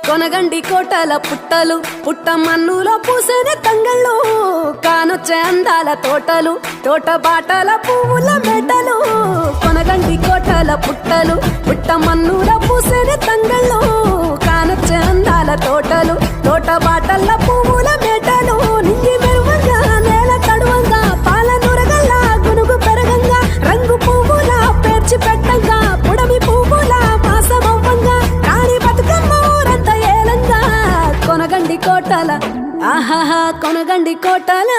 కొనగండి కోటల పుట్టలు పుట్ట మన్నులో పూసిన తంగళ్ళు కానొచ్చే అందాల తోటలు తోట బాటల పువ్వుల మెటలు కొనగండి కోటల పుట్టలు పుట్ట మన్నులో పూసిన తంగళ్ళు కానొచ్చే అందాల తోటలు తోట బాటల పువ్వుల మెటలు నింగి మెరువంగా నేల తడువంగా పాల నురగల్ల గునుగు పెరగంగా రంగు పువ్వుల పేర్చి పెట్టంగా పుడమి పువ్వుల మాసమవ్వంగా రాణి బతుకమ్మ ఊరంతా ఏలంగా కొనగండి కోటల ఆహాహా కొనగండి కోటల